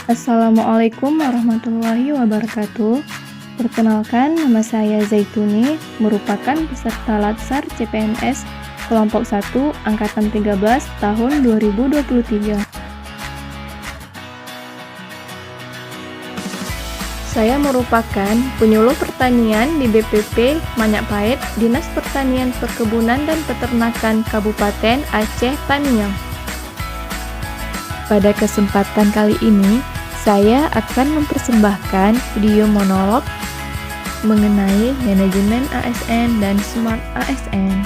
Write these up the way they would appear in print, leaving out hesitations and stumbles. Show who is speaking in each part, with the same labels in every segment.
Speaker 1: Assalamualaikum warahmatullahi wabarakatuh. Perkenalkan, nama saya Zaituni, merupakan peserta Latsar CPNS kelompok 1 angkatan 13 tahun 2023. Saya merupakan penyuluh pertanian di BPP Manyapahit, Dinas Pertanian Perkebunan dan Peternakan Kabupaten Aceh Tamiang. Pada kesempatan kali ini, saya akan mempersembahkan video monolog mengenai manajemen ASN dan Smart ASN.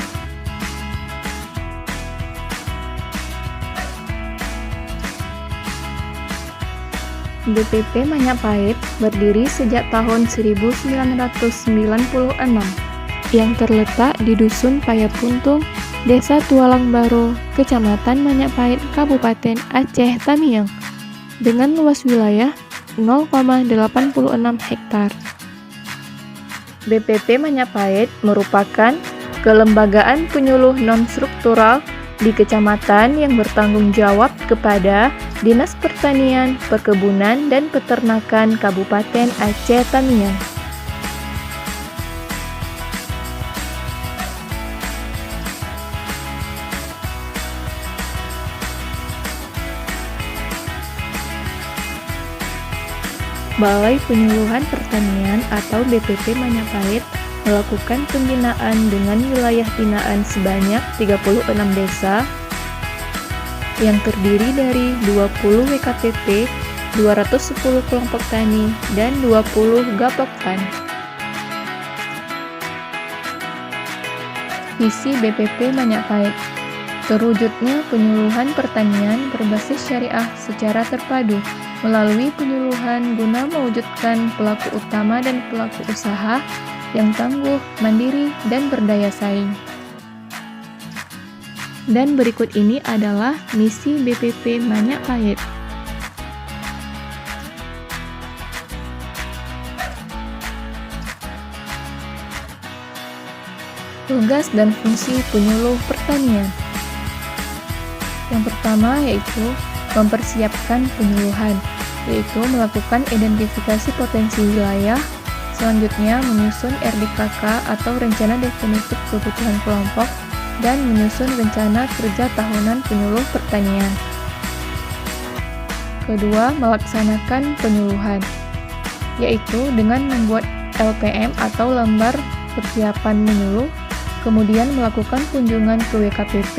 Speaker 1: BPP Manyapahit berdiri sejak tahun 1996 yang terletak di Dusun Payapuntung, Desa Tualang Baro, Kecamatan Manyapahit, Kabupaten Aceh Tamiang, dengan luas wilayah 0,86 hektar. BPP Manyapahit merupakan kelembagaan penyuluh non-struktural di kecamatan yang bertanggung jawab kepada Dinas Pertanian, Perkebunan, dan Peternakan Kabupaten Aceh Tamiang. Balai Penyuluhan Pertanian atau BPP Manyapahit melakukan pembinaan dengan wilayah binaan sebanyak 36 desa yang terdiri dari 20 WKPP, 210 kelompok tani, dan 20 gapoktan. Visi BPP Manyapahit: terwujudnya penyuluhan pertanian berbasis syariah secara terpadu melalui penyuluhan guna mewujudkan pelaku utama dan pelaku usaha yang tangguh, mandiri, dan berdaya saing. Dan berikut ini adalah misi BPP Manyapahit. Tugas dan fungsi penyuluh pertanian. Yang pertama yaitu mempersiapkan penyuluhan, yaitu melakukan identifikasi potensi wilayah, selanjutnya menyusun RDKK atau Rencana Definitif Kebutuhan Kelompok, dan menyusun rencana kerja tahunan penyuluh pertanian. Kedua, melaksanakan penyuluhan, yaitu dengan membuat LPM atau lembar persiapan menyuluh, kemudian melakukan kunjungan ke WKPP,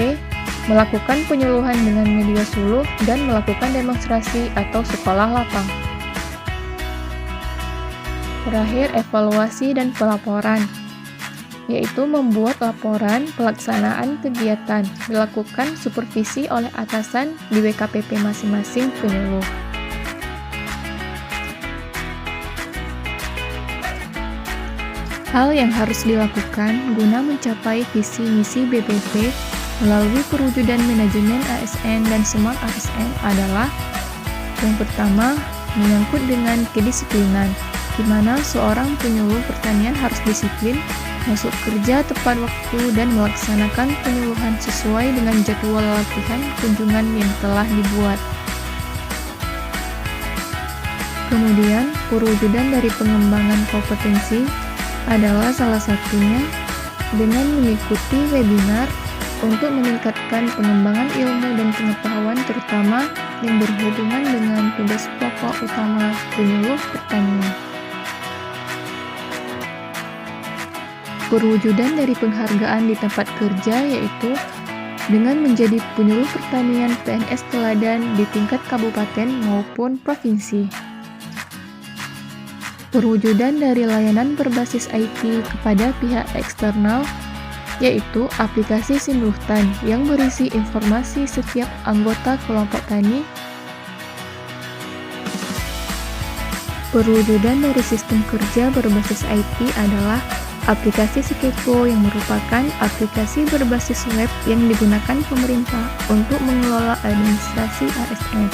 Speaker 1: melakukan penyuluhan dengan media suluh, dan melakukan demonstrasi atau sekolah lapang. Terakhir, evaluasi dan pelaporan, yaitu membuat laporan pelaksanaan kegiatan, dilakukan supervisi oleh atasan di WKPP masing-masing penyuluh. Hal yang harus dilakukan guna mencapai visi misi BPP melalui perwujudan manajemen ASN dan Smart ASN adalah: yang pertama, menyangkut dengan kedisiplinan, di mana seorang penyuluh pertanian harus disiplin, masuk kerja tepat waktu, dan melaksanakan penyuluhan sesuai dengan jadwal latihan kunjungan yang telah dibuat. Kemudian, perwujudan dari pengembangan kompetensi adalah salah satunya dengan mengikuti webinar untuk meningkatkan pengembangan ilmu dan pengetahuan, terutama yang berhubungan dengan tugas pokok utama penyuluh pertanian. Perwujudan dari penghargaan di tempat kerja yaitu dengan menjadi penyuluh pertanian PNS teladan di tingkat kabupaten maupun provinsi. Perwujudan dari layanan berbasis IT kepada pihak eksternal yaitu aplikasi Simluhtan yang berisi informasi setiap anggota kelompok tani. Perwujudan dari sistem kerja berbasis IT adalah aplikasi Skepo yang merupakan aplikasi berbasis web yang digunakan pemerintah untuk mengelola administrasi ASN.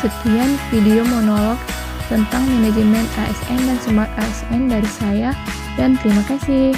Speaker 1: Sekian video monolog tentang manajemen ASN dan Smart ASN dari saya, dan terima kasih.